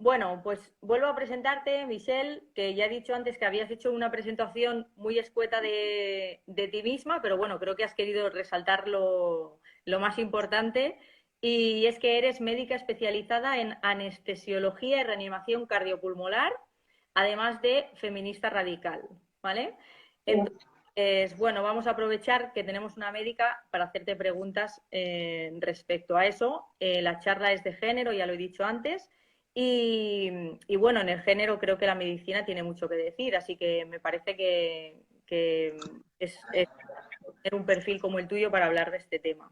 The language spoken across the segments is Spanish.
Bueno, pues vuelvo a presentarte, Michelle, que ya he dicho antes que habías hecho una presentación muy escueta de ti misma, pero bueno, creo que has querido resaltar lo más importante, y es que eres médica especializada en anestesiología y reanimación cardiopulmonar, además de feminista radical, ¿vale? Entonces, bueno, vamos a aprovechar que tenemos una médica para hacerte preguntas respecto a eso. La charla es de género, ya lo he dicho antes. Y bueno, en el género creo que la medicina tiene mucho que decir, así que me parece que es tener un perfil como el tuyo para hablar de este tema.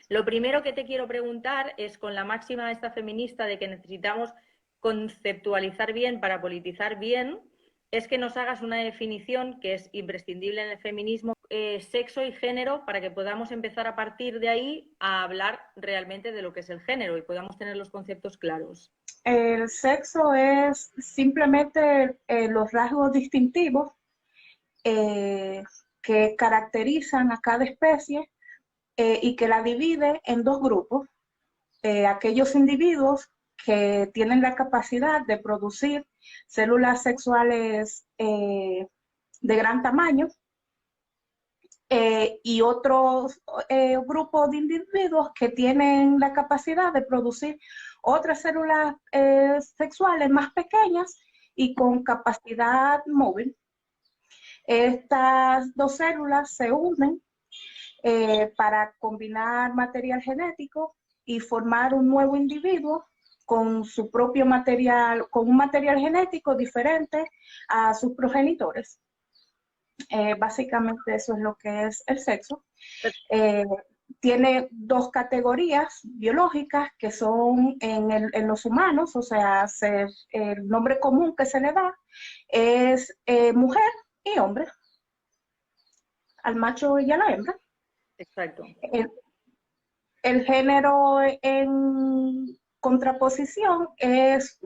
Lo primero que te quiero preguntar es, con la máxima esta feminista de que necesitamos conceptualizar bien para politizar bien, es que nos hagas una definición que es imprescindible en el feminismo, sexo y género, para que podamos empezar a partir de ahí a hablar realmente de lo que es el género y podamos tener los conceptos claros. El sexo es simplemente los rasgos distintivos eh, que caracterizan a cada especie y que la divide en dos grupos. Aquellos individuos que tienen la capacidad de producir células sexuales de gran tamaño y otros grupos de individuos que tienen la capacidad de producir otras células sexuales más pequeñas y con capacidad móvil. Estas dos células se unen para combinar material genético y formar un nuevo individuo con su propio material, con un material genético diferente a sus progenitores. Básicamente eso es lo que es el sexo. Tiene dos categorías biológicas que son en los humanos, o sea, el nombre común que se le da es mujer y hombre, al macho y a la hembra. Exacto. El género en contraposición es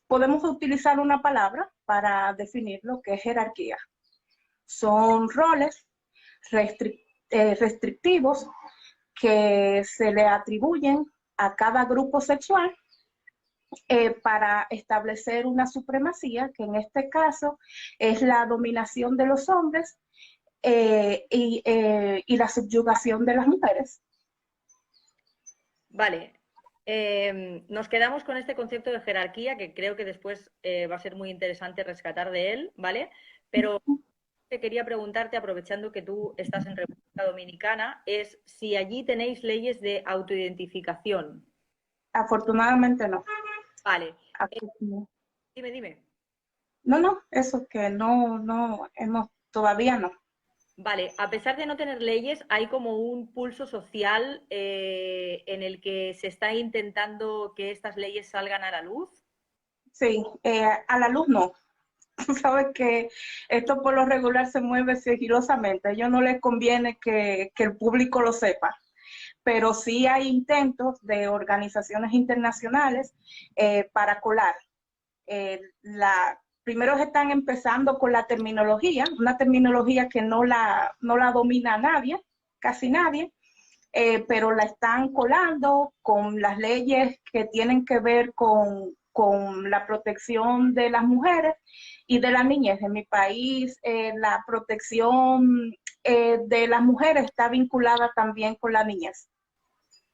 podemos utilizar una palabra para definir lo que es jerarquía. Son roles restrictivos que se le atribuyen a cada grupo sexual para establecer una supremacía, que en este caso es la dominación de los hombres y la subyugación de las mujeres. Vale. Nos quedamos con este concepto de jerarquía, que creo que después va a ser muy interesante rescatar de él, ¿vale? Pero quería preguntarte, aprovechando que tú estás en República Dominicana, es si allí tenéis leyes de autoidentificación. Afortunadamente no. Vale. Afortunadamente. Dime, dime. No, eso que no hemos, todavía no. Vale, a pesar de no tener leyes, hay como un pulso social en el que se está intentando que estas leyes salgan a la luz. Sí, a la luz no. Tú sabes que esto por lo regular se mueve sigilosamente. A ellos no les conviene que el público lo sepa, pero sí hay intentos de organizaciones internacionales para colar. Primero están empezando con la terminología, una terminología que no la domina nadie, casi nadie, pero la están colando con las leyes que tienen que ver con la protección de las mujeres y de la niñez. En mi país, la protección de las mujeres está vinculada también con la niñez.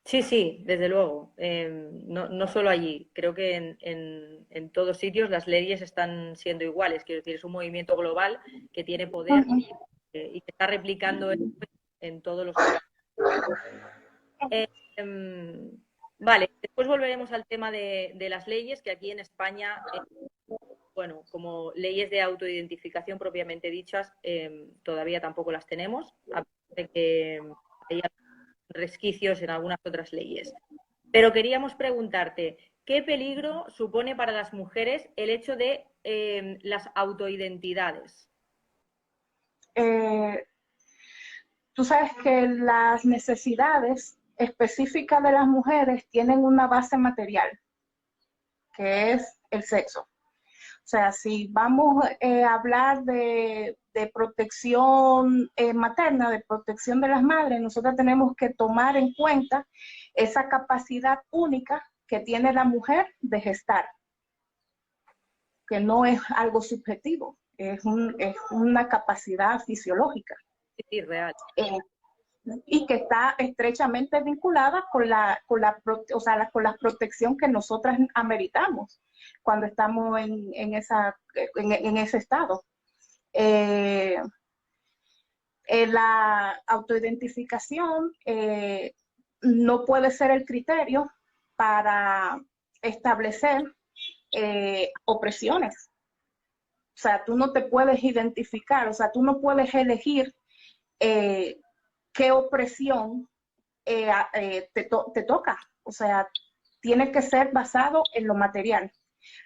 Sí, sí, desde luego. No solo allí. Creo que en todos sitios las leyes están siendo iguales. Quiero decir, es un movimiento global que tiene poder y que está replicando en todos los lugares. Vale, después volveremos al tema de las leyes, que aquí en España, bueno, como leyes de autoidentificación propiamente dichas, todavía tampoco las tenemos, a pesar de que hay resquicios en algunas otras leyes. Pero queríamos preguntarte, ¿qué peligro supone para las mujeres el hecho de las autoidentidades? Eh, Tú sabes que las necesidades específicas de las mujeres tienen una base material, que es el sexo. O sea, si vamos a hablar de protección materna, de protección de las madres, nosotros tenemos que tomar en cuenta esa capacidad única que tiene la mujer de gestar, que no es algo subjetivo, es una capacidad fisiológica. Sí, real. Y que está estrechamente vinculada o sea, con la protección que nosotras ameritamos cuando estamos en ese estado. La autoidentificación no puede ser el criterio para establecer opresiones. O sea, tú no te puedes identificar, o sea, tú no puedes elegir qué opresión te toca. O sea, tiene que ser basado en lo material.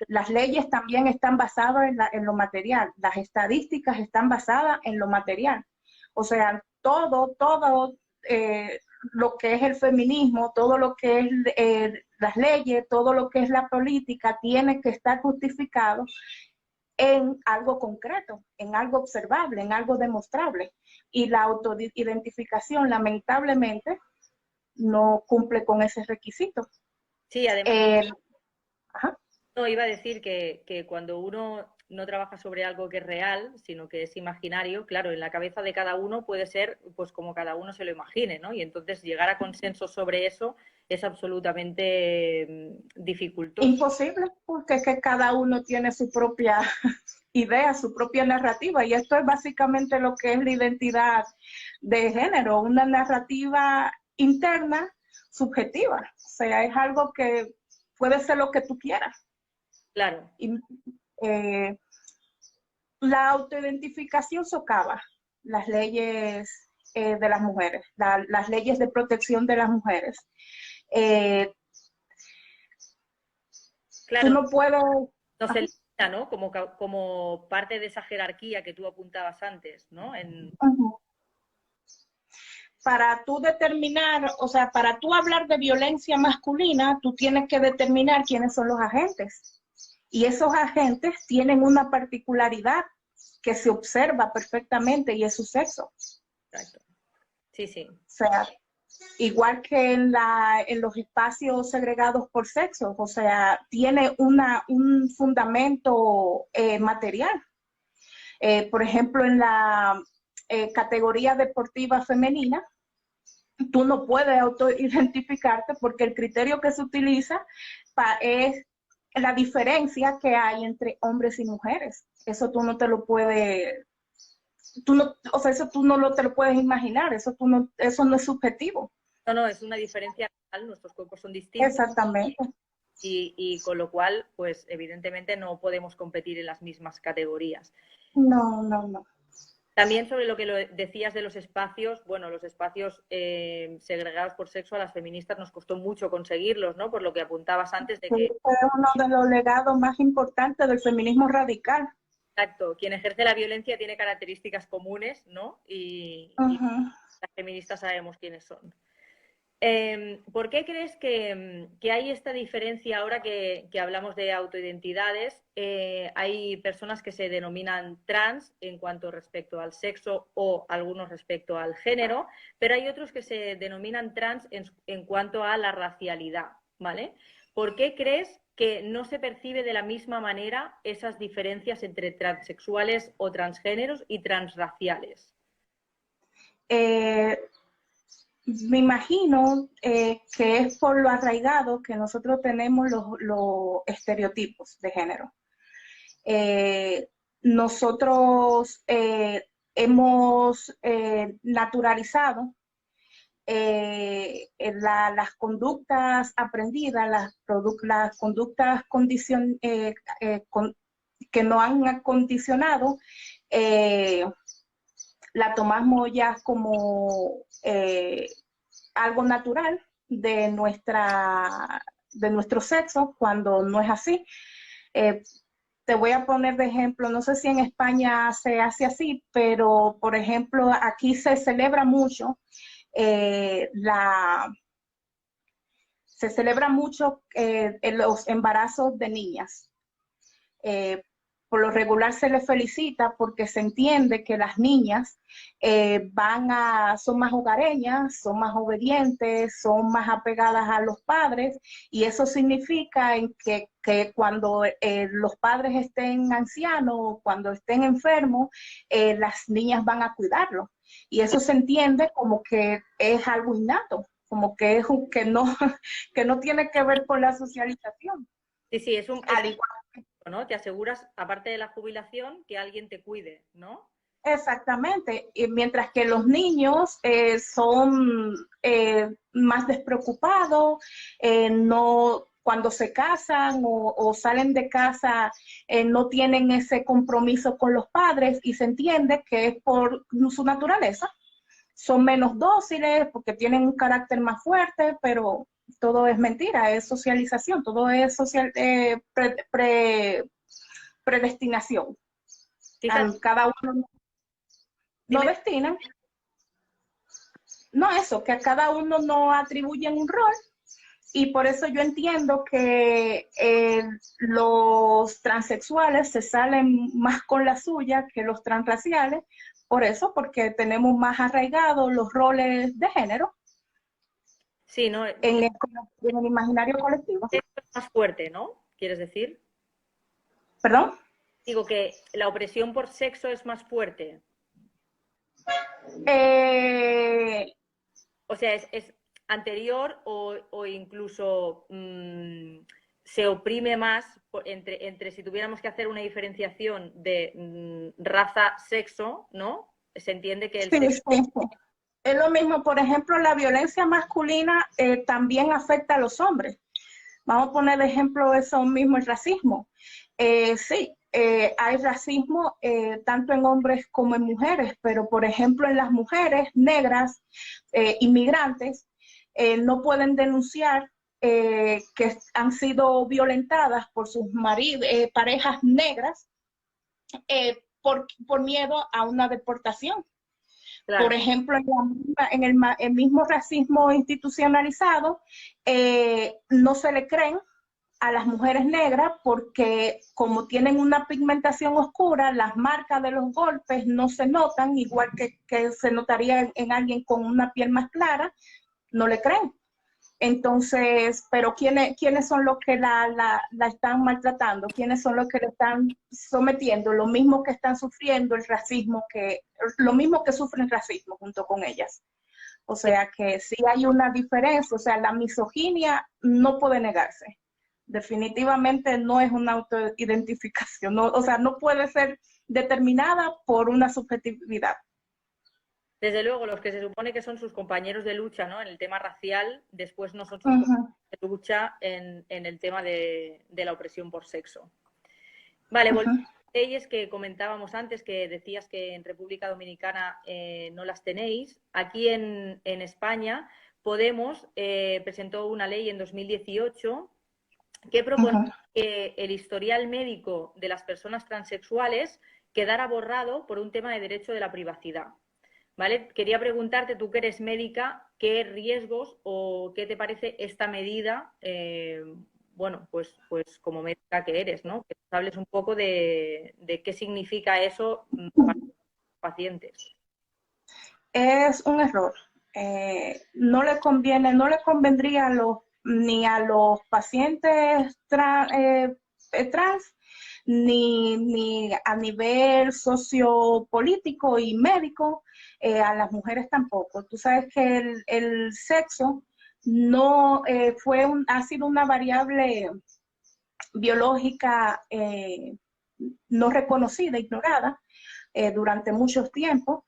Las leyes también están basadas en lo material. Las estadísticas están basadas en lo material. O sea, todo lo que es el feminismo, todo lo que es las leyes, todo lo que es la política, tiene que estar justificado en algo concreto, en algo observable, en algo demostrable. Y la autoidentificación, lamentablemente, no cumple con ese requisito. Sí, además, Ajá. no, iba a decir que cuando uno no trabaja sobre algo que es real, sino que es imaginario, claro, en la cabeza de cada uno puede ser pues como cada uno se lo imagine, ¿no? Y entonces llegar a consenso sobre eso es absolutamente dificultoso. Imposible, porque es que cada uno tiene su propia idea, su propia narrativa, y esto es básicamente lo que es la identidad de género, una narrativa interna subjetiva, o sea, es algo que puede ser lo que tú quieras. Claro. Y, la autoidentificación socava las leyes de las mujeres, las leyes de protección de las mujeres. Claro, Tú no puedes... no se limita, ¿no? Como parte de esa jerarquía que tú apuntabas antes, ¿no? Para tú determinar, o sea, para tú hablar de violencia masculina, tú tienes que determinar quiénes son los agentes. Y esos agentes tienen una particularidad que se observa perfectamente y es su sexo. Exacto. Sí, sí. O sea, igual que en los espacios segregados por sexo, o sea, tiene un fundamento material. Por ejemplo, en la categoría deportiva femenina, tú no puedes autoidentificarte porque el criterio que se utiliza es la diferencia que hay entre hombres y mujeres. Eso tú no te lo puedes, o sea, eso tú no te lo puedes imaginar, eso no es subjetivo. No, no, es una diferencia real, nuestros cuerpos son distintos. Exactamente. Y con lo cual, pues evidentemente no podemos competir en las mismas categorías. No. También sobre lo que decías de los espacios, bueno, los espacios segregados por sexo a las feministas nos costó mucho conseguirlos, ¿no? Por lo que apuntabas antes de que... Es uno de los legados más importantes del feminismo radical. Exacto, quien ejerce la violencia tiene características comunes, ¿no? Y las feministas sabemos quiénes son. ¿Por qué crees que hay esta diferencia ahora que hablamos de autoidentidades? Hay personas que se denominan trans en cuanto respecto al sexo o algunos respecto al género, pero hay otros que se denominan trans en cuanto a la racialidad, ¿vale? ¿Por qué crees que no se percibe de la misma manera esas diferencias entre transexuales o transgéneros y transraciales? Me imagino que es por lo arraigado que nosotros tenemos los estereotipos de género. Nosotros hemos naturalizado las conductas aprendidas, las conductas que nos han acondicionado, la tomamos ya como algo natural de nuestro sexo, cuando no es así. Te voy a poner de ejemplo, no sé si en España se hace así, pero por ejemplo aquí se celebra mucho los embarazos de niñas. por lo regular se les felicita porque se entiende que las niñas son más hogareñas, son más obedientes, son más apegadas a los padres, y eso significa que cuando los padres estén ancianos, cuando estén enfermos, las niñas van a cuidarlos. Y eso se entiende como que es algo innato, como que es que no tiene que ver con la socialización. Sí, sí, es Al igual. ¿no? Te aseguras, aparte de la jubilación, que alguien te cuide, ¿no? Exactamente, y mientras que los niños son más despreocupados, no, cuando se casan o salen de casa no tienen ese compromiso con los padres, y se entiende que es por su naturaleza. Son menos dóciles porque tienen un carácter más fuerte, pero todo es mentira, es socialización, todo es predestinación. Fíjate, Cada uno no dime. destinan. No, eso, que a cada uno no atribuyen un rol, y por eso yo entiendo que los transexuales se salen más con la suya que los transraciales, por eso, porque tenemos más arraigados los roles de género Sí, ¿no? en el imaginario colectivo. Es más fuerte, ¿no? ¿Quieres decir? ¿Perdón? Digo que la opresión por sexo es más fuerte. Eh, O sea, es anterior o incluso se oprime más entre si tuviéramos que hacer una diferenciación de raza, sexo, ¿no? Se entiende que el sí, sexo... sí, sí. Es lo mismo, por ejemplo, la violencia masculina también afecta a los hombres. Vamos a poner de ejemplo eso mismo, el racismo. Sí, hay racismo tanto en hombres como en mujeres, pero por ejemplo en las mujeres negras, inmigrantes, no pueden denunciar que han sido violentadas por sus parejas negras por miedo a una deportación. Por Claro, ejemplo, en el mismo racismo institucionalizado, no se le creen a las mujeres negras porque como tienen una pigmentación oscura, las marcas de los golpes no se notan, igual que se notaría en alguien con una piel más clara, no le creen. Entonces, pero ¿quiénes son los que la están maltratando? ¿Quiénes son los que le están sometiendo? Lo mismo que están sufriendo el racismo, lo mismo que sufren racismo junto con ellas. O sea que sí hay una diferencia, o sea, la misoginia no puede negarse. Definitivamente no es una autoidentificación, no, o sea, no puede ser determinada por una subjetividad. desde luego, los que se supone que son sus compañeros de lucha, ¿no? En el tema racial, después no son sus Uh compañeros -huh. de lucha en el tema de la opresión por sexo. Vale, Uh volviendo -huh. a las leyes que comentábamos antes, que decías que en República Dominicana no las tenéis. Aquí en España, Podemos presentó una ley en 2018 que Uh proponía -huh. que el historial médico de las personas transexuales quedara borrado por un tema de derecho de la privacidad. ¿Vale? Quería preguntarte, tú que eres médica, ¿qué riesgos o qué te parece esta medida? Bueno, pues como médica que eres, ¿no? Que nos hables un poco de qué significa eso para los pacientes. Es un error. No le convendría ni a los pacientes trans, ni a nivel sociopolítico y médico, a las mujeres tampoco. Tú sabes que el sexo no ha sido una variable biológica no reconocida, ignorada durante muchos tiempos,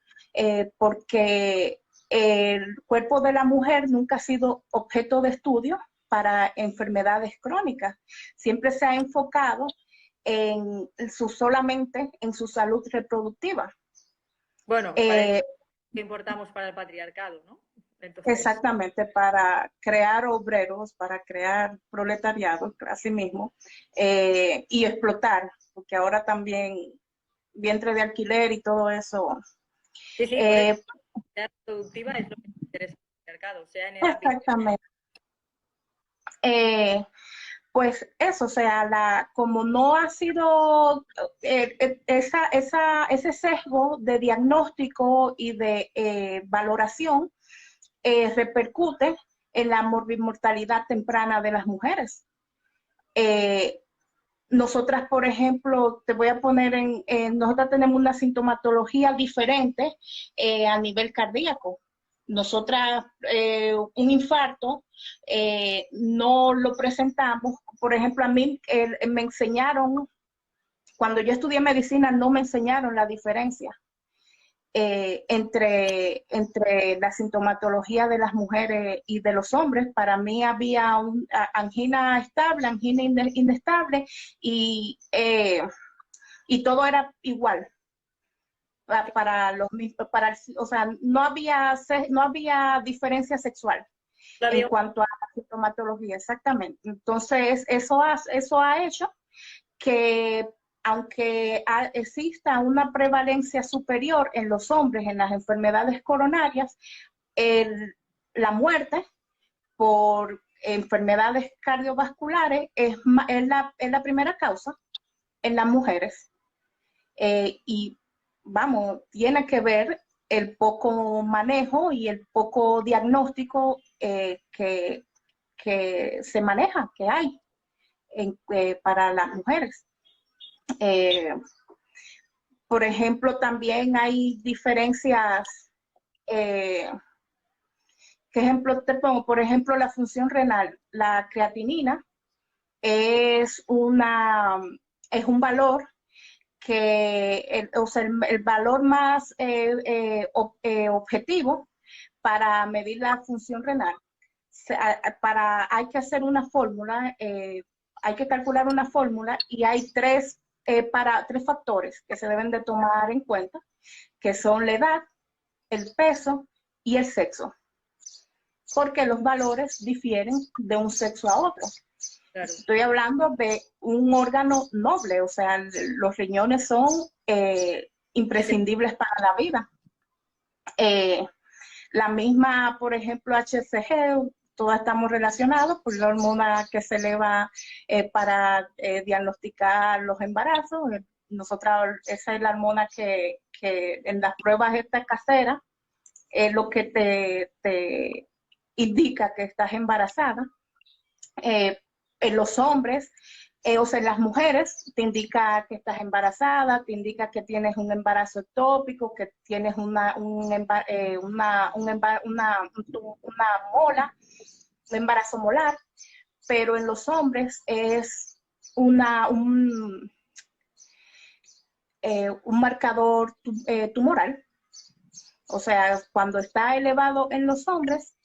porque el cuerpo de la mujer nunca ha sido objeto de estudio para enfermedades crónicas. Siempre se ha enfocado solamente en su salud reproductiva. Bueno, para eso Eh, importamos para el patriarcado, ¿no? Entonces, Exactamente, para crear obreros, para crear proletariado, así mismo, y explotar, porque ahora también vientre de alquiler y todo eso. sí, sí, por eso Eh, la actividad productiva es lo que interesa al patriarcado, sea en el ámbito. Exactamente. Eh, Pues eso, o sea, como no ha sido ese sesgo de diagnóstico y de valoración, repercute en la mortalidad temprana de las mujeres. Eh, Nosotras, por ejemplo, te voy a poner nosotras tenemos una sintomatología diferente a nivel cardíaco. Nosotras, un infarto, no lo presentamos. Por ejemplo, a mí me enseñaron, cuando yo estudié medicina, no me enseñaron la diferencia entre la sintomatología de las mujeres y de los hombres. Para mí había angina estable, angina inestable y, y todo era igual para los mismos, o sea, no había diferencia sexual en Flavio, cuanto a la sintomatología, exactamente. Entonces, eso ha hecho que aunque exista una prevalencia superior en los hombres en las enfermedades coronarias, la muerte por enfermedades cardiovasculares es la primera causa en las mujeres. Y vamos, tiene que ver el poco manejo y el poco diagnóstico que se maneja, que hay para las mujeres. Eh, por ejemplo, también hay diferencias. ¿Qué ejemplo te pongo? Por ejemplo, la función renal. La creatinina es, es un valor o sea, el valor más objetivo para medir la función renal. Hay que hacer una fórmula, hay que calcular una fórmula y hay tres factores que se deben de tomar en cuenta, que son la edad, el peso y el sexo, porque los valores difieren de un sexo a otro. claro. Estoy hablando de un órgano noble, o sea, los riñones son imprescindibles para la vida. La misma, por ejemplo, HCG, todas estamos relacionados por la hormona que se eleva para diagnosticar los embarazos. Nosotras, esa es la hormona que en las pruebas estas caseras es lo que te indica que estás embarazada. En los hombres, o sea, en las mujeres, te indica que estás embarazada, te indica que tienes un embarazo ectópico, que tienes una mola, un embarazo molar, pero en los hombres es un marcador tumoral. O sea, cuando está elevado en los hombres,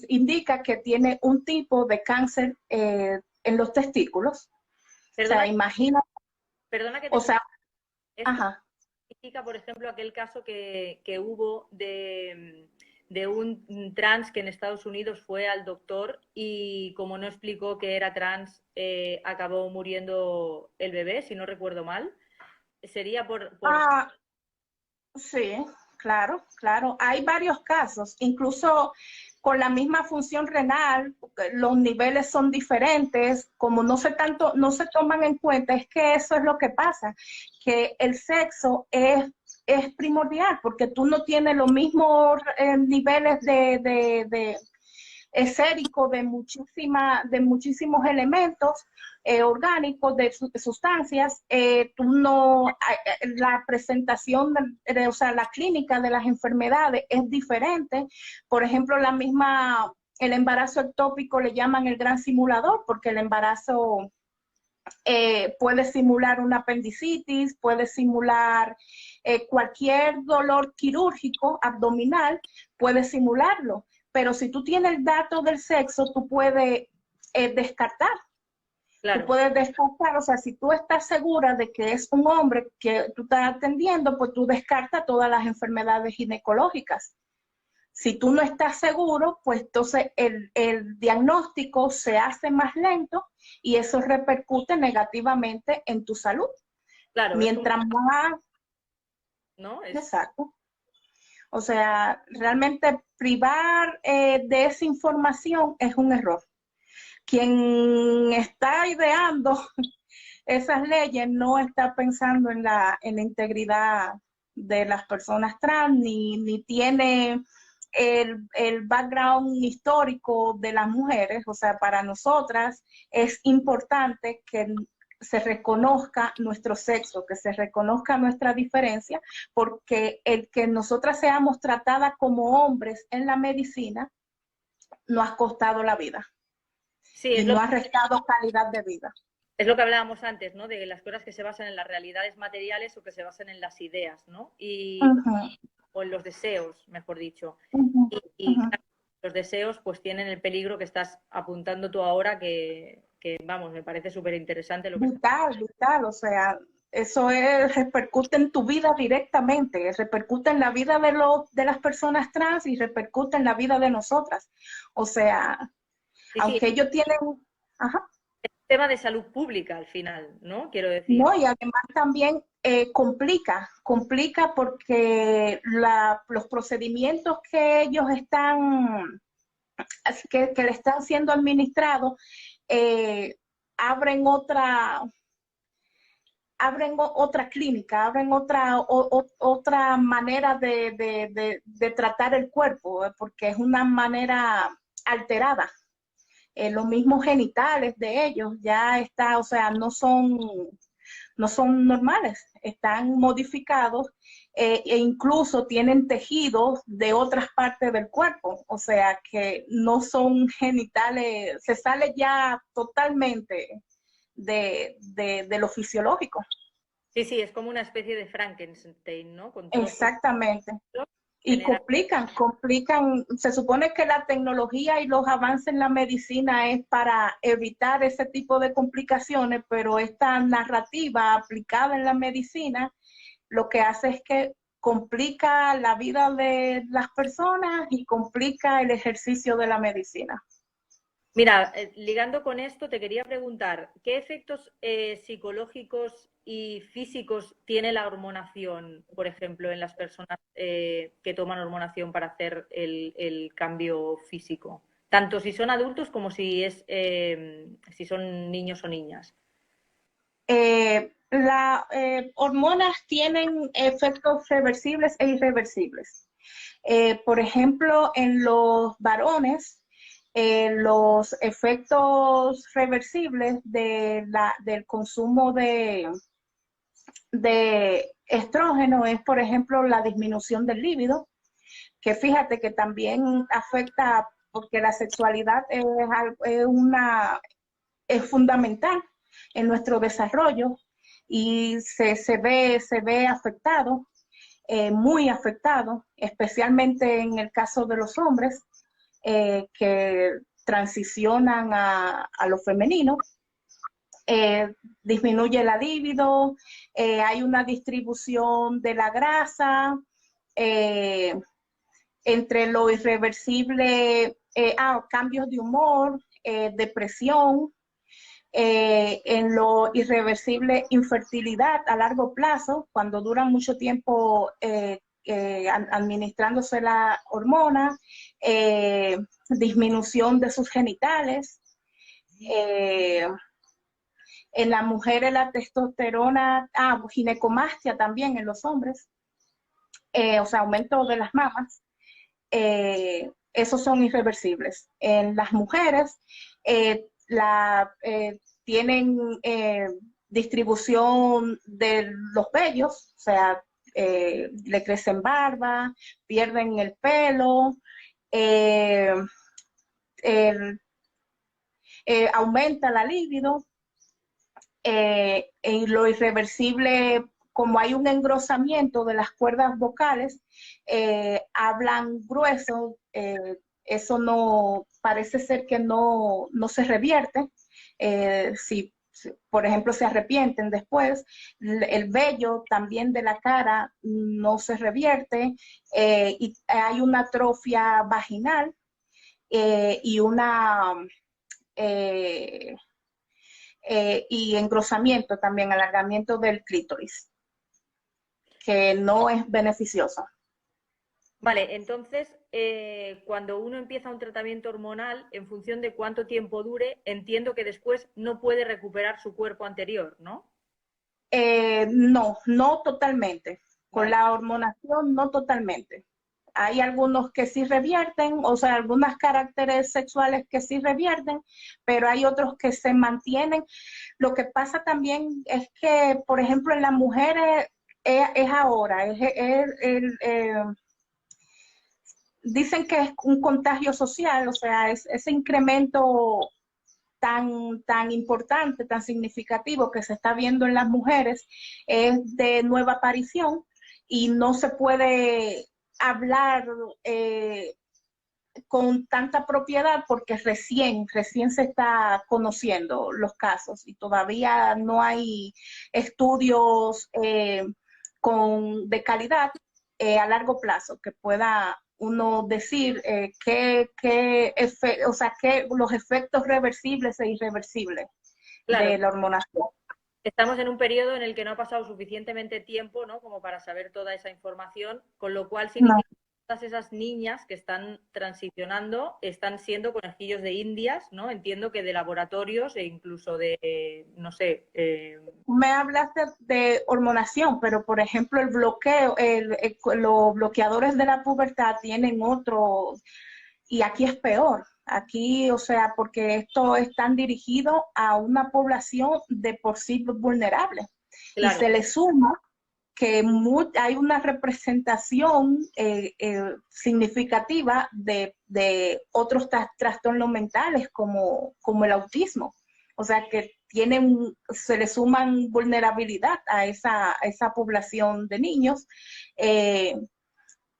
indica que tiene un tipo de cáncer en los testículos. O sea, Perdona, imagina, perdona que te o sea, esto ajá. significa, por ejemplo, aquel caso que hubo de un trans que en Estados Unidos fue al doctor y como no explicó que era trans, acabó muriendo el bebé, si no recuerdo mal. Sería por... Ah, sí, claro, claro. Hay varios casos, incluso con la misma función renal, los niveles son diferentes, como no se toman en cuenta, es que eso es lo que pasa, que el sexo es primordial, porque tú no tienes los mismos niveles de esérico de muchísimos elementos orgánicos, de sustancias. Tú no, la presentación, o sea, la clínica de las enfermedades es diferente. Por ejemplo, el embarazo ectópico le llaman el gran simulador, porque el embarazo puede simular una apendicitis, puede simular cualquier dolor quirúrgico abdominal, puede simularlo. Pero si tú tienes el dato del sexo, tú puedes descartar. Tú Claro, puedes descartar, o sea, si tú estás segura de que es un hombre que tú estás atendiendo, pues tú descartas todas las enfermedades ginecológicas. Si tú no estás seguro, pues entonces el diagnóstico se hace más lento y eso repercute negativamente en tu salud. claro, es como, Mientras más, ¿no? Es, exacto. O sea, realmente privar de esa información es un error. quien está ideando esas leyes no está pensando en la integridad de las personas trans, ni tiene el background histórico de las mujeres. O sea, para nosotras es importante que se reconozca nuestro sexo, que se reconozca nuestra diferencia, porque el que nosotras seamos tratadas como hombres en la medicina nos ha costado la vida Sí, y no ha restado calidad de vida. es lo que hablábamos antes, ¿no? De las cosas que se basan en las realidades materiales o que se basan en las ideas, ¿no? O en los deseos, mejor dicho. Claro, los deseos pues tienen el peligro que estás apuntando tú ahora, que vamos, me parece súper interesante lo que Vital, vital, o sea, repercute en tu vida directamente, repercute en la vida de las personas trans y repercute en la vida de nosotras. O sea, sí, sí, aunque ellos tienen, ajá, es un tema de salud pública al final, ¿no? Quiero decir. no, y además también complica porque los procedimientos que ellos están, que le están siendo administrados, eh, abren otra clínica, abren otra manera de tratar el cuerpo, porque es una manera alterada. Los mismos genitales de ellos ya está, o sea, no son normales, están modificados, e incluso tienen tejidos de otras partes del cuerpo, o sea que no son genitales, se sale ya totalmente de lo fisiológico. Sí, sí, es como una especie de Frankenstein, ¿no? Con trozos Exactamente. Y generales. complican. Se supone que la tecnología y los avances en la medicina es para evitar ese tipo de complicaciones, pero esta narrativa aplicada en la medicina lo que hace es que complica la vida de las personas y complica el ejercicio de la medicina. Mira, ligando con esto, te quería preguntar, ¿qué efectos psicológicos y físicos tiene la hormonación, por ejemplo, en las personas que toman hormonación para hacer el cambio físico? Tanto si son adultos como si son niños o niñas. Las hormonas tienen efectos reversibles e irreversibles. Por ejemplo, en los varones, los efectos reversibles del consumo de estrógeno es, por ejemplo, la disminución del líbido, que fíjate que también afecta porque la sexualidad es fundamental en nuestro desarrollo y se ve afectado, muy afectado, especialmente en el caso de los hombres que transicionan a lo femenino. Disminuye la libido, hay una distribución de la grasa, eh, entre lo irreversible, cambios de humor, depresión, en lo irreversible, infertilidad a largo plazo, cuando duran mucho tiempo administrándose la hormona, disminución de sus genitales. Eh, en las mujeres la testosterona, ginecomastia también en los hombres, o sea, aumento de las mamas. Esos son irreversibles. En las mujeres tienen distribución de los vellos, o sea, le crecen barba, pierden el pelo, eh, el, aumenta la libido. En lo irreversible, como hay un engrosamiento de las cuerdas vocales, hablan grueso, eso no, parece ser que no se revierte. Si, por ejemplo, se arrepienten después, el vello también de la cara no se revierte, y hay una atrofia vaginal y eh, y engrosamiento también, alargamiento del clítoris, que no es beneficioso. Vale, entonces, cuando uno empieza un tratamiento hormonal, en función de cuánto tiempo dure, entiendo que después no puede recuperar su cuerpo anterior, ¿no? No, no totalmente. Con Vale, la hormonación, no totalmente. Hay algunos que sí revierten, o sea, algunos caracteres sexuales que sí revierten, pero hay otros que se mantienen. Lo que pasa también es que, por ejemplo, en las mujeres es ahora, dicen que es un contagio social, o sea, es ese incremento tan importante, tan significativo que se está viendo en las mujeres es de nueva aparición y no se puede hablar con tanta propiedad porque recién se está conociendo los casos y todavía no hay estudios de calidad a largo plazo que pueda uno decir o sea, los efectos reversibles e irreversibles claro. de la hormonación. Estamos en un periodo en el que no ha pasado suficientemente tiempo, ¿no? Como para saber toda esa información, con lo cual No. significa que todas esas niñas que están transicionando están siendo conejillos de indias, ¿no? Entiendo que de laboratorios e incluso de, no sé. Me hablaste de hormonación, pero por ejemplo el bloqueo, los bloqueadores de la pubertad tienen otro, y aquí es peor. Aquí, o sea, porque esto están dirigido a una población de por sí vulnerable. Y Claro, se le suma que hay una representación significativa de otros trastornos mentales como el autismo. O sea que se le suman vulnerabilidad a esa población de niños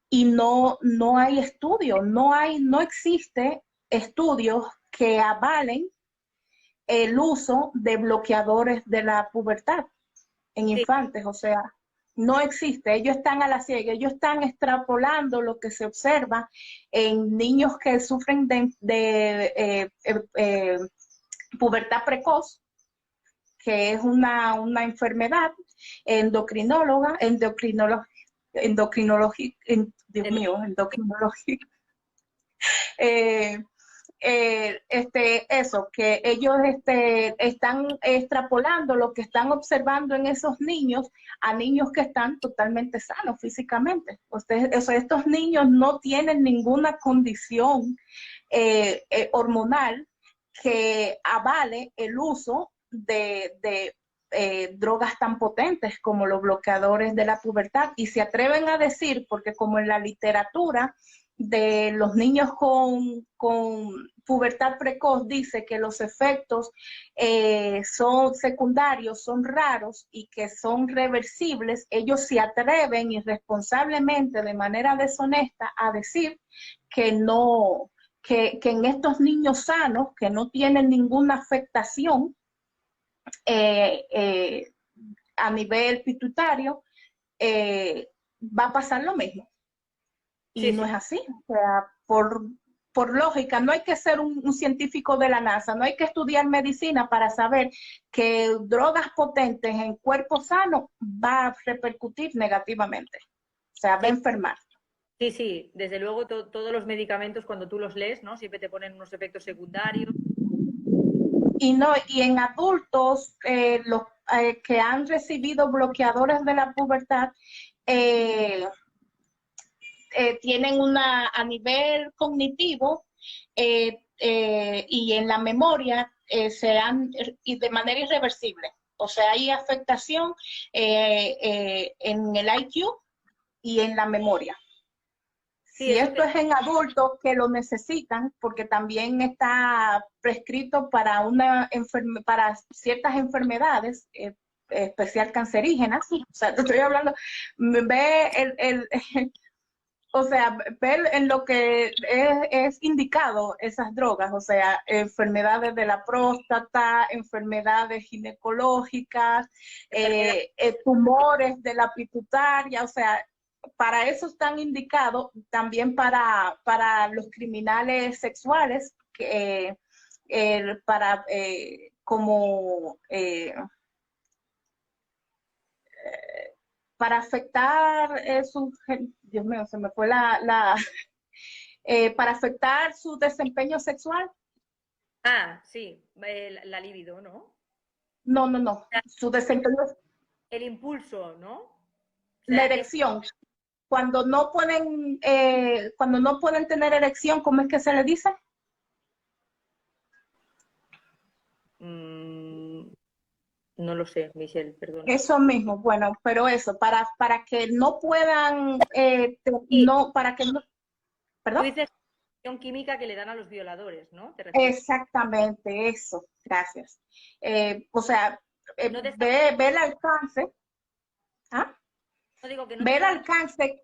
y no hay estudios, no existe estudios que avalen el uso de bloqueadores de la pubertad en sí, infantes, o sea, no existe, ellos están a la ciega, ellos están extrapolando lo que se observa en niños que sufren de pubertad precoz, que es una enfermedad Dios mío, endocrinología, eh, eso, que ellos están extrapolando lo que están observando en esos niños a niños que están totalmente sanos físicamente. O sea, estos niños no tienen ninguna condición hormonal que avale el uso de drogas tan potentes como los bloqueadores de la pubertad y se atreven a decir, porque como en la literatura de los niños con pubertad precoz dice que los efectos son secundarios, son raros y que son reversibles, ellos se atreven irresponsablemente, de manera deshonesta, a decir que no, que en estos niños sanos, que no tienen ninguna afectación eh, eh, a nivel pituitario, va a pasar lo mismo. Y sí, no sí. es así. O sea, por lógica, no hay que ser un científico de la NASA, no hay que estudiar medicina para saber que drogas potentes en cuerpo sano va a repercutir negativamente. O sea, va a Sí, enfermar. sí, sí, desde luego todos los medicamentos cuando tú los lees, ¿no? Siempre te ponen unos efectos secundarios. Y, no, y en adultos, los que han recibido bloqueadores de la pubertad, eh, tienen a nivel cognitivo y en la memoria y de manera irreversible. O sea, hay afectación en el IQ y en la memoria. Sí, Si eso esto te... es en adultos que lo necesitan, porque también está prescrito para ciertas enfermedades, especial cancerígenas, o sea, te estoy hablando, ve o sea, ver en lo que es indicado esas drogas, o sea, enfermedades de la próstata, enfermedades ginecológicas, enfermedad. tumores de la pituitaria, o sea, para eso están indicados también para los criminales sexuales, para como para afectar Dios mío, se me fue para afectar su desempeño sexual. Ah, sí, la libido, ¿no? No, no, no. Su desempeño, El impulso, ¿no? O la sea, erección. Cuando no pueden tener erección, ¿cómo es que se le dice? mm, no lo sé, Michelle, perdona. Eso mismo, bueno, pero eso, para que no puedan, Sí, para que no, tú perdón. dices la química que le dan a los violadores, ¿no? ¿Te refieres? Exactamente, eso, gracias. O sea, No te está, ve el alcance, ¿ah? no digo que no te Ve el estaba, alcance,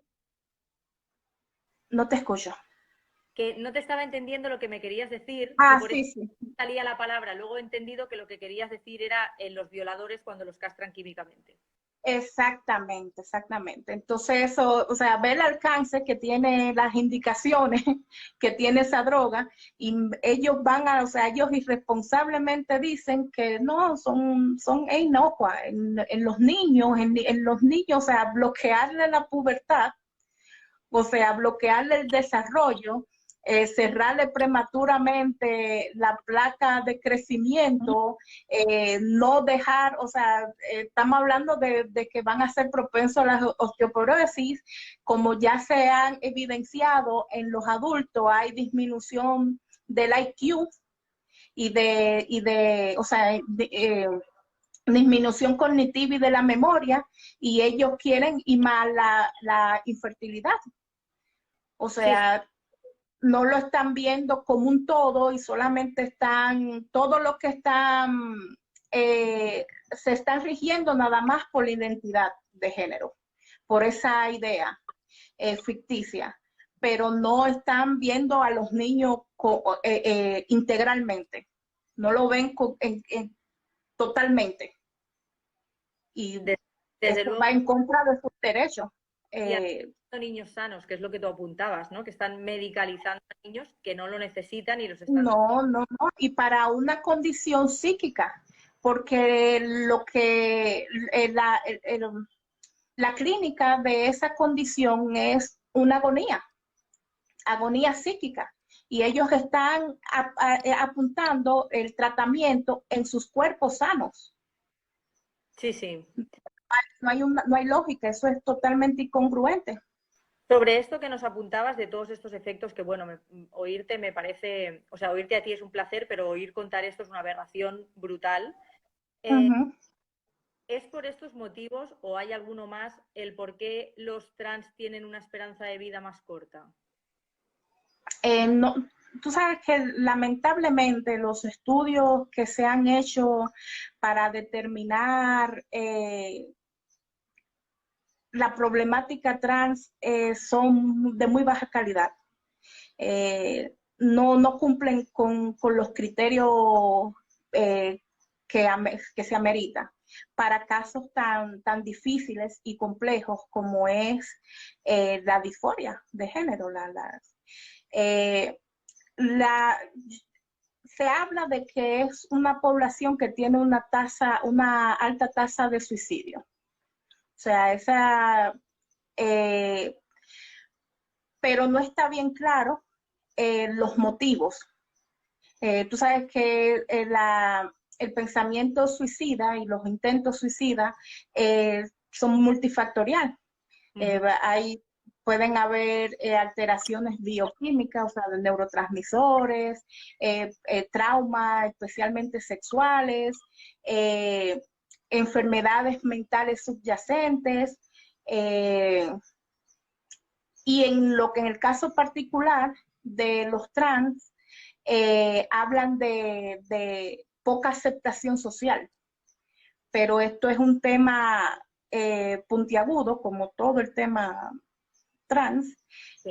no te escucho. que no te estaba entendiendo lo que me querías decir y Ah, por eso sí, sí. salía la palabra. Luego he entendido que lo que querías decir era en los violadores cuando los castran químicamente. Exactamente, exactamente. Entonces eso, o sea, ve el alcance que tiene las indicaciones que tiene esa droga y ellos o sea, ellos irresponsablemente dicen que no, son inocuas en los niños, en los niños, o sea, bloquearle la pubertad, o sea, bloquearle el desarrollo, cerrarle prematuramente la placa de crecimiento, no dejar, o sea, estamos hablando de que van a ser propensos a la osteoporosis, como ya se han evidenciado en los adultos, hay disminución del IQ o sea, disminución cognitiva y de la memoria, y ellos quieren y más la infertilidad. O Sí, sí, sea, no lo están viendo como un todo y solamente todos los que se están rigiendo nada más por la identidad de género, por esa idea ficticia, pero no están viendo a los niños integralmente, no lo ven totalmente y de- desde eso va luego. en contra de sus derechos. Y Eh, niños sanos, que es lo que tú apuntabas, ¿no? Que están medicalizando a niños que no lo necesitan y los están... No, no, no. Y para una condición psíquica, porque la clínica de esa condición es una agonía psíquica. Y ellos están apuntando el tratamiento en sus cuerpos sanos. Sí, sí. No hay lógica, eso es totalmente incongruente. Sobre esto que nos apuntabas de todos estos efectos, que bueno, oírte me parece, o sea, oírte a ti es un placer, pero oír contar esto es una aberración brutal. Eh, Ujú. ¿Es por estos motivos o hay alguno más el por qué los trans tienen una esperanza de vida más corta? No, tú sabes que lamentablemente los estudios que se han hecho para determinar la problemática trans son de muy baja calidad. No cumplen con los criterios eh, que se amerita para casos tan difíciles y complejos como es la disforia de género. Eh, la, Se habla de que es una población que tiene una alta tasa de suicidio. O sea, eh, pero no está bien claro los motivos. Tú sabes que el pensamiento suicida y los intentos suicidas son multifactoriales. Uh -huh. Pueden haber alteraciones bioquímicas, o sea, de neurotransmisores, traumas, especialmente sexuales, enfermedades mentales subyacentes, y en el caso particular de los trans, hablan de poca aceptación social, pero esto es un tema puntiagudo, como todo el tema trans, Sí.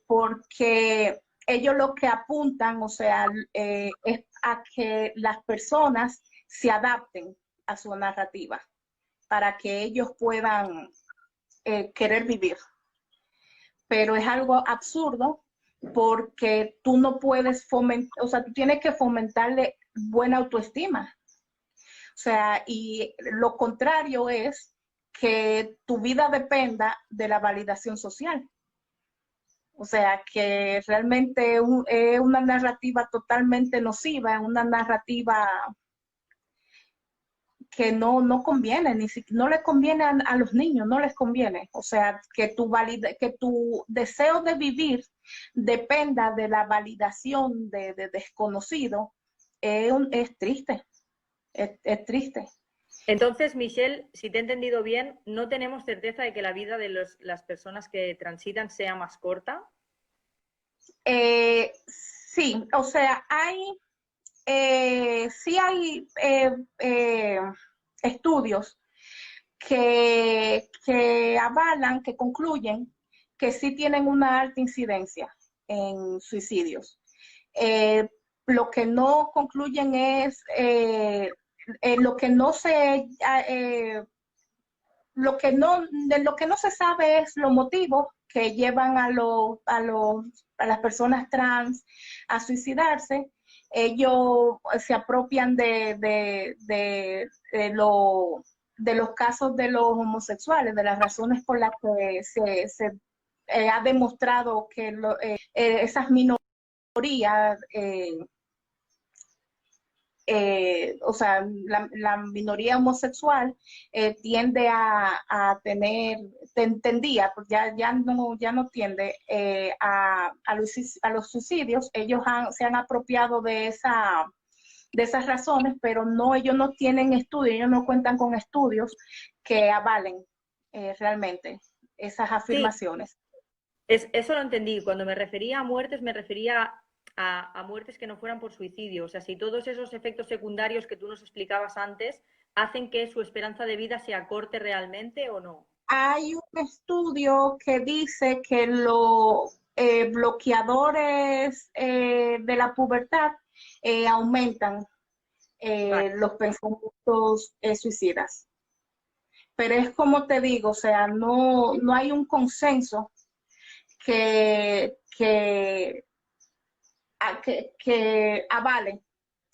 porque ellos lo que apuntan, o sea, es a que las personas se adapten a su narrativa para que ellos puedan querer vivir. Pero es algo absurdo porque tú no puedes fomentar, o sea, tú tienes que fomentarle buena autoestima. O sea, y lo contrario es que tu vida dependa de la validación social. O sea, que realmente es una narrativa totalmente nociva, es una narrativa que no conviene, no les conviene a los niños, no les conviene. O sea, que tu deseo de vivir dependa de la validación de desconocido, es triste, es triste. Entonces, Michelle, si te he entendido bien, no tenemos certeza de que la vida de las personas que transitan sea más corta. Sí, o sea, sí hay estudios que avalan, que concluyen que sí tienen una alta incidencia en suicidios. Eh, lo que no concluyen es lo que no se lo que no se sabe es los motivos que llevan a las personas trans a suicidarse. Ellos se apropian de los casos de los homosexuales, de las razones por las que se ha demostrado que esas minorías o sea, la minoría homosexual tiende a tener, tendía, pues ya no tiende a los suicidios. Ellos se han apropiado de esas razones, pero ellos no tienen estudios, ellos no cuentan con estudios que avalen realmente esas Sí, afirmaciones. eso lo entendí. Cuando me refería a muertes, me refería a muertes que no fueran por suicidio. O sea, si todos esos efectos secundarios que tú nos explicabas antes hacen que su esperanza de vida se acorte realmente o no. Hay un estudio que dice que los bloqueadores de la pubertad aumentan Vale, los pensamientos suicidas. Pero es como te digo, o sea, no hay un consenso que que avale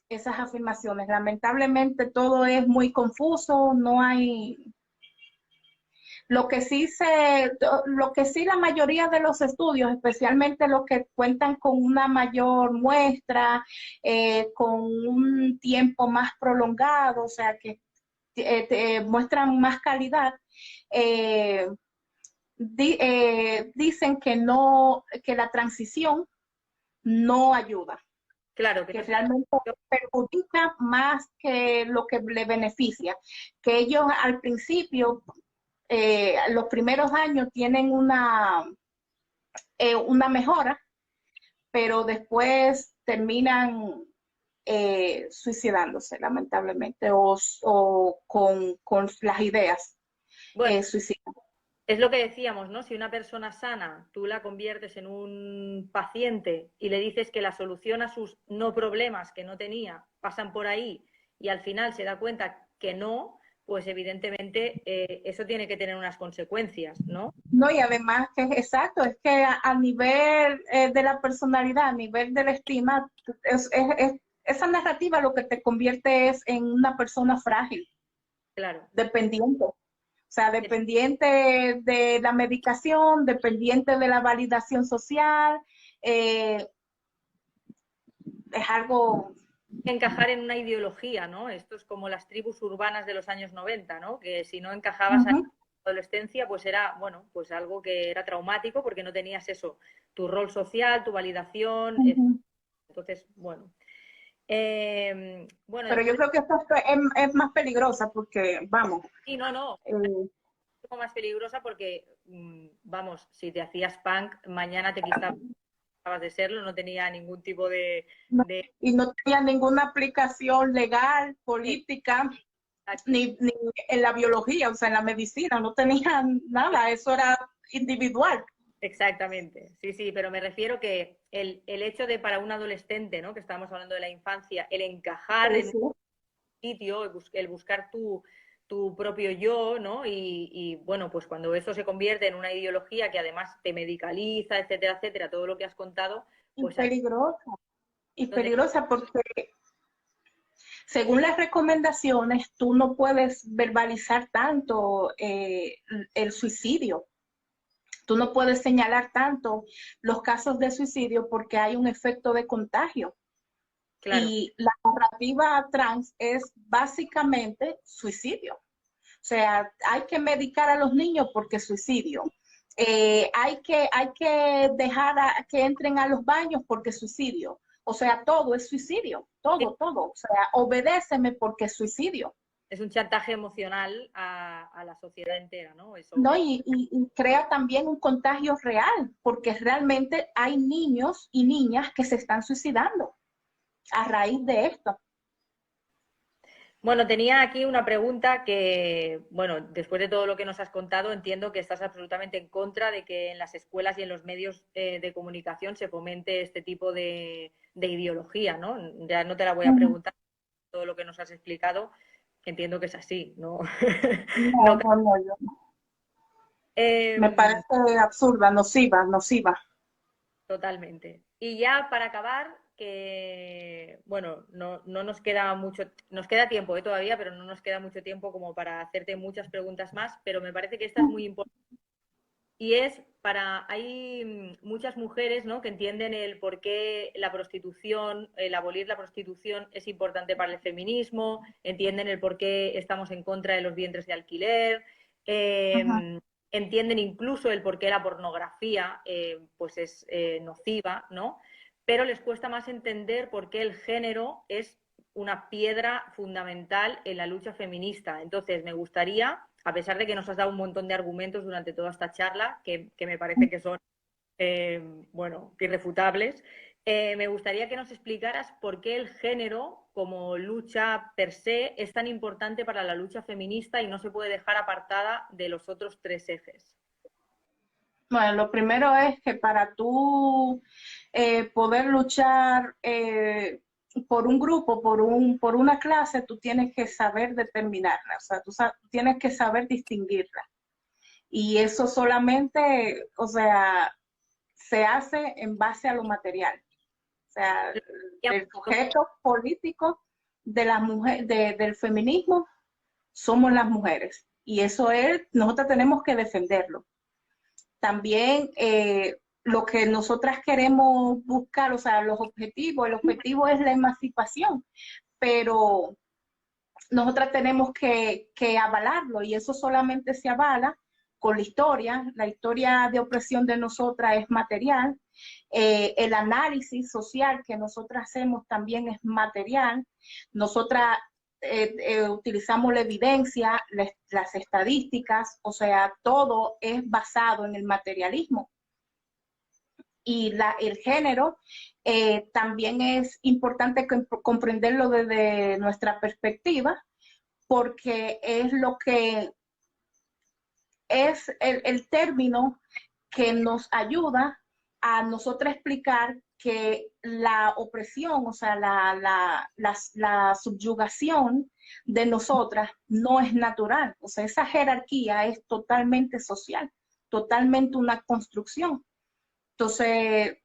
esas afirmaciones. Lamentablemente todo es muy confuso, no hay. Lo que sí la mayoría de los estudios, especialmente los que cuentan con una mayor muestra, con un tiempo más prolongado, o sea, que muestran más calidad, eh, dicen que la transición no ayuda, claro que que no tiene. realmente perjudica más que lo que le beneficia, que ellos al principio los primeros años tienen una mejora, pero después terminan suicidándose, lamentablemente, o con las ideas Bueno, suicidas. es lo que decíamos, ¿no? Si una persona sana tú la conviertes en un paciente y le dices que la solución a sus no problemas que no tenía pasan por ahí y al final se da cuenta que no, pues evidentemente eso tiene que tener unas consecuencias, ¿no? No, y además que es exacto, es que a nivel de la personalidad, a nivel de la estima, esa narrativa lo que te convierte es en una persona frágil, Claro. dependiente. O sea, dependiente de la medicación, dependiente de la validación social, eh, es algo. Encajar en una ideología, ¿no? Esto es como las tribus urbanas de los años 90, ¿no? Que si no encajabas en Uh-huh, la adolescencia, pues era, bueno, pues algo que era traumático porque no tenías eso, tu rol social, tu validación, etc. uh-huh. Entonces, bueno. Bueno, Pero yo después, creo que esta es más peligrosa porque, vamos, sí, no, no, eh, un poco más peligrosa porque, vamos, si te hacías punk, mañana te quitabas de serlo, no tenía ningún tipo no, de... y no tenía ninguna aplicación legal, política, Exacto. ni en la biología, o sea, en la medicina, no tenía nada, eso era individual. Exactamente, sí, sí, pero me refiero que el hecho de para un adolescente, ¿no? Que estábamos hablando de la infancia, el encajar en un Sí, sitio, el buscar tu propio yo, ¿no? Bueno, pues cuando eso se convierte en una ideología que además te medicaliza, etcétera, etcétera, todo lo que has contado, y pues ahí peligrosa, y es donde... peligrosa porque según las recomendaciones, tú no puedes verbalizar tanto el suicidio. Tú no puedes señalar tanto los casos de suicidio porque hay un efecto de contagio. Claro. Y la narrativa trans es básicamente suicidio. O sea, hay que medicar a los niños porque es suicidio. Hay que dejar que entren a los baños porque es suicidio. O sea, todo es suicidio, todo, todo. O sea, obedéceme porque es suicidio. Es un chantaje emocional a la sociedad entera, ¿no? Eso. No, y crea también un contagio real, porque realmente hay niños y niñas que se están suicidando a raíz de esto. Bueno, tenía aquí una pregunta que, bueno, después de todo lo que nos has contado, entiendo que estás absolutamente en contra de que en las escuelas y en los medios de comunicación se fomente este tipo de ideología, ¿no? Ya no te la voy a preguntar todo lo que nos has explicado, entiendo que es así, ¿no? No, No, no, no, me em, parece absurda, nociva, nociva. totalmente. Y ya para acabar, que bueno, no nos queda mucho, nos queda tiempo todavía, pero no nos queda mucho tiempo como para hacerte muchas preguntas más, pero me parece que esta es muy importante. Y es hay muchas mujeres, ¿no?, que entienden el por qué la prostitución, el abolir la prostitución es importante para el feminismo, entienden el por qué estamos en contra de los vientres de alquiler, Ajá. entienden incluso el por qué la pornografía pues es nociva, ¿no? Pero les cuesta más entender por qué el género es una piedra fundamental en la lucha feminista. Entonces, me gustaría, a pesar de que nos has dado un montón de argumentos durante toda esta charla, que me parece que son, bueno, irrefutables, me gustaría que nos explicaras por qué el género, como lucha per se, es tan importante para la lucha feminista y no se puede dejar apartada de los otros tres ejes. Bueno, lo primero es que para tú poder luchar por un grupo, por una clase, tú tienes que saber determinarla, o sea, tú tienes que saber distinguirla. Y eso solamente, o sea, se hace en base a lo material. O sea, el sujeto político de la mujer, del feminismo somos las mujeres. Y eso es, nosotros tenemos que defenderlo. También lo que nosotras queremos buscar, o sea, los objetivos, el objetivo es la emancipación, pero nosotras tenemos que avalarlo y eso solamente se avala con la historia de opresión de nosotras es material, el análisis social que nosotras hacemos también es material, nosotras utilizamos la evidencia, las estadísticas, o sea, todo es basado en el materialismo. Y el género también es importante comprenderlo desde nuestra perspectiva, porque es lo que es el término que nos ayuda a nosotros explicar que la opresión, o sea, la subyugación de nosotras no es natural. O sea, esa jerarquía es totalmente social, totalmente una construcción. Entonces,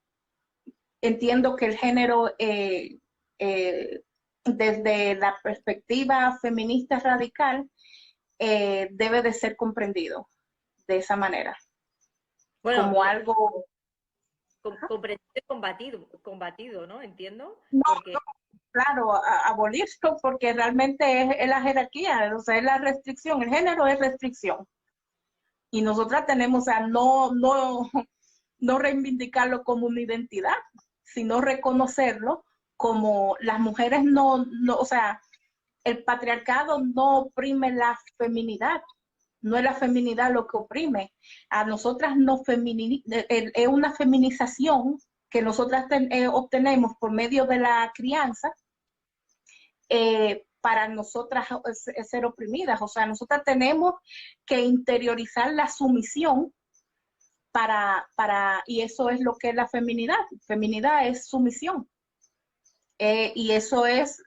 entiendo que el género, desde la perspectiva feminista radical, debe de ser comprendido de esa manera, Bueno, como algo... comprendido y combatido, ¿no? Entiendo, No, porque claro, abolirlo porque realmente es la jerarquía, o sea, es la restricción, el género es restricción. Y nosotras tenemos a no reivindicarlo como una identidad, sino reconocerlo como las mujeres o sea, el patriarcado no oprime la feminidad, no es la feminidad lo que oprime. A nosotras no es una feminización que nosotras obtenemos por medio de la crianza para nosotras ser oprimidas. O sea, nosotras tenemos que interiorizar la sumisión y eso es lo que es la feminidad. Feminidad es sumisión. Y eso es,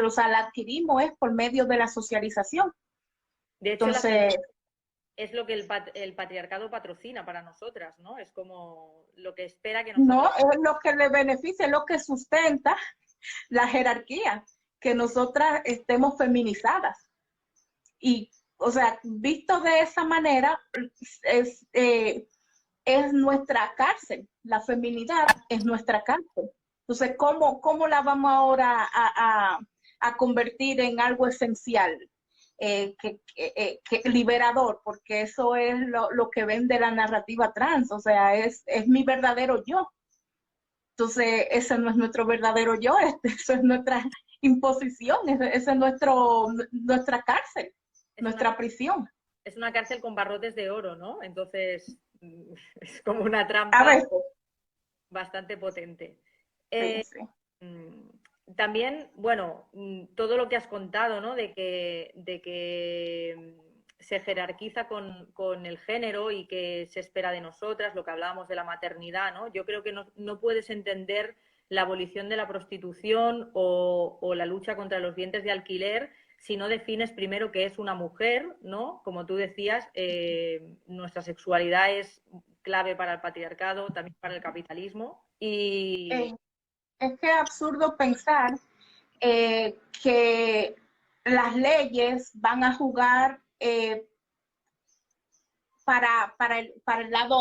o sea, la adquirimos es por medio de la socialización. de hecho Entonces, es lo que el patriarcado patrocina para nosotras, ¿no? Es como lo que espera que no, nosotras... es lo que le beneficia, es lo que sustenta la jerarquía, que nosotras estemos feminizadas. Y, o sea, visto de esa manera, es, eh, es nuestra cárcel. La feminidad es nuestra cárcel. Entonces, ¿cómo la vamos ahora a convertir en algo esencial? Que liberador, porque eso es lo que vende la narrativa trans, o sea, es mi verdadero yo. Entonces, ese no es nuestro verdadero yo, eso es nuestra imposición, ese es nuestra cárcel, nuestra prisión. Es una cárcel con barrotes de oro, ¿no? Entonces, es como una A trampa veces, bastante potente. sí, sí. También, bueno, todo lo que has contado, ¿no? De que se jerarquiza con el género y que se espera de nosotras, lo que hablábamos de la maternidad, ¿no? Yo creo que no puedes entender la abolición de la prostitución o la lucha contra los vientres de alquiler si no defines primero qué es una mujer, ¿no? Como tú decías, nuestra sexualidad es clave para el patriarcado, también para el capitalismo. Y Es que es absurdo pensar que las leyes van a jugar para el lado,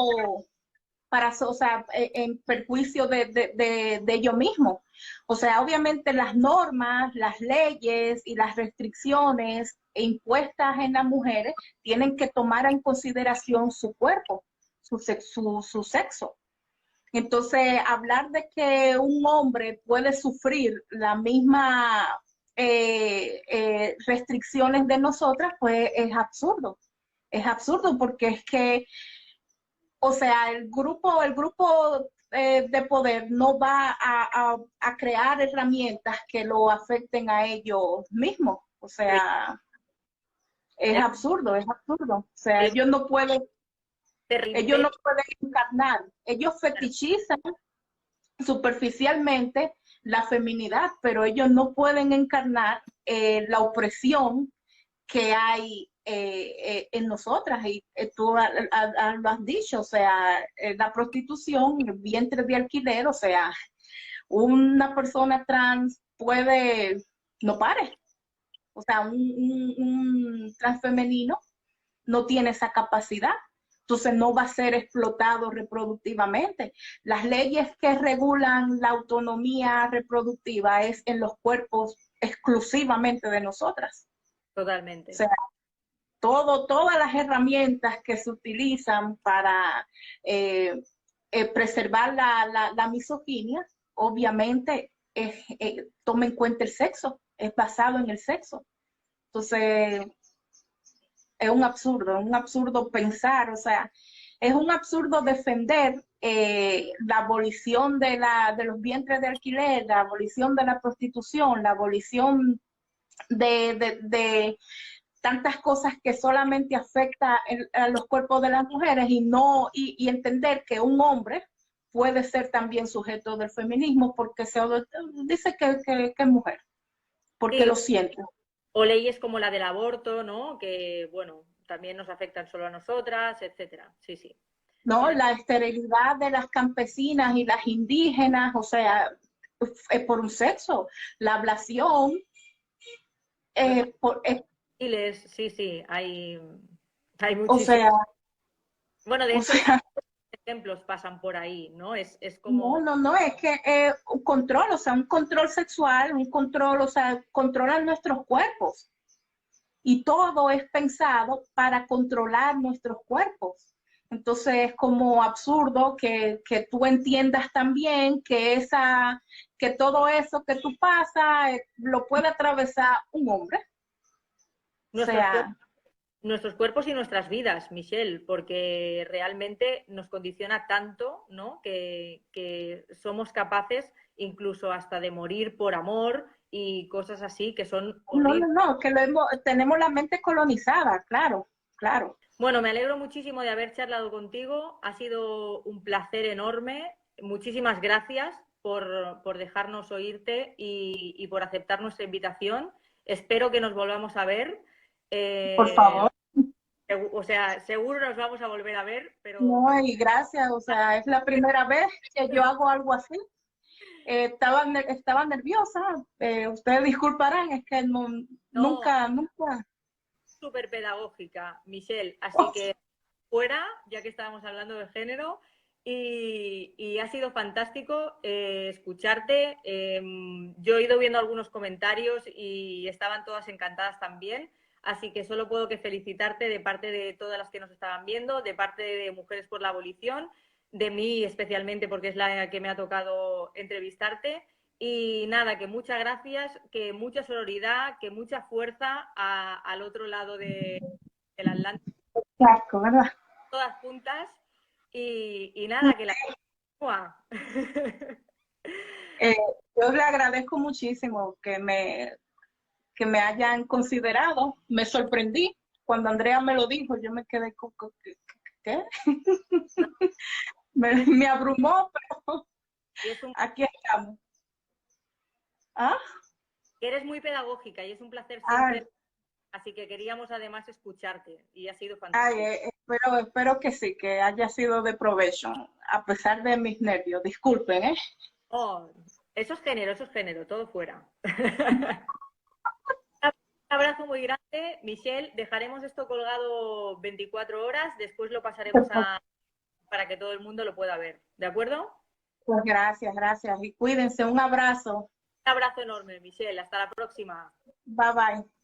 o sea, en perjuicio de ellos mismos. O sea, obviamente las normas, las leyes y las restricciones impuestas en las mujeres tienen que tomar en consideración su cuerpo, su sexo. Entonces, hablar de que un hombre puede sufrir la misma restricciones de nosotras, pues es absurdo. Es absurdo porque es que, o sea, el grupo de poder no va a crear herramientas que lo afecten a ellos mismos. O sea, es absurdo, es absurdo. O sea, es ellos terrible. no pueden encarnar, ellos fetichizan superficialmente la feminidad, pero ellos no pueden encarnar la opresión que hay en nosotras. Y tú lo has dicho, o sea, la prostitución, el vientre de alquiler, o sea, una persona trans puede, no pare, o sea, un trans femenino no tiene esa capacidad, entonces no va a ser explotado reproductivamente. Las leyes que regulan la autonomía reproductiva es en los cuerpos exclusivamente de nosotras. O Totalmente. sea, todas las herramientas que se utilizan para preservar la misoginia, obviamente toma en cuenta el sexo, es basado en el sexo. Entonces, es un absurdo pensar, o sea, es un absurdo defender la abolición de los vientres de alquiler, la abolición de la prostitución, la abolición de tantas cosas que solamente afecta a los cuerpos de las mujeres y entender que un hombre puede ser también sujeto del feminismo porque se dice que es mujer, porque Sí, lo siente. o leyes como la del aborto, ¿no? Que, bueno, también nos afectan solo a nosotras, etcétera. Sí, sí. ¿No? La esterilidad de las campesinas y las indígenas, o sea, es por un sexo. La ablación, Los por, chiles, sí, sí, hay o muchísimos. sea, Bueno, de o hecho, sea, ejemplos pasan por ahí, ¿no? Es como, no, es que un control, o sea, un control sexual, un control, o sea, controlan nuestros cuerpos. Y todo es pensado para controlar nuestros cuerpos. Entonces es como absurdo que tú entiendas también que todo eso que tú pasas lo puede atravesar un hombre. O nuestros cuerpos, sea, nuestros cuerpos y nuestras vidas, Michelle, porque realmente nos condiciona tanto, ¿no? Que somos capaces incluso hasta de morir por amor y cosas así que son horribles. no, que tenemos la mente colonizada, claro, claro. Bueno, me alegro muchísimo de haber charlado contigo. Ha sido un placer enorme. Muchísimas gracias por dejarnos oírte y por aceptar nuestra invitación. Espero que nos volvamos a ver. Por Eh, favor. o sea, seguro nos vamos a volver a ver, pero No, y gracias, o sea, es la primera vez que yo hago algo así. Estaba nerviosa. Ustedes disculparán, es que No, nunca. súper pedagógica, Michelle. Así que fuera, ya que estábamos hablando de género, y ha sido fantástico escucharte. Yo he ido viendo algunos comentarios y estaban todas encantadas también. Así que solo puedo que felicitarte de parte de todas las que nos estaban viendo, de parte de Mujeres por la Abolición, de mí especialmente porque es la que me ha tocado entrevistarte. Y nada, que muchas gracias, que mucha sororidad, que mucha fuerza al otro lado del Atlántico, Exacto, ¿verdad? todas juntas. Y nada, que la continúa. Eh, yo le agradezco muchísimo que me hayan considerado. Me sorprendí cuando Andrea me lo dijo. Yo me quedé con ¿qué? Me abrumó, pero Y es un, aquí estamos. ¿Ah? eres muy pedagógica y es un placer Ay, siempre. Así que queríamos además escucharte y ha sido ay, fantástico. espero que sí, que haya sido de provecho, a pesar de mis nervios. Disculpen, ¿eh? Oh, eso es género, todo fuera. Un abrazo muy grande, Michelle. Dejaremos esto colgado 24 horas, después lo pasaremos para que todo el mundo lo pueda ver. ¿De acuerdo? Pues gracias, gracias. Y cuídense. Un abrazo. Un abrazo enorme, Michelle. Hasta la próxima. Bye bye.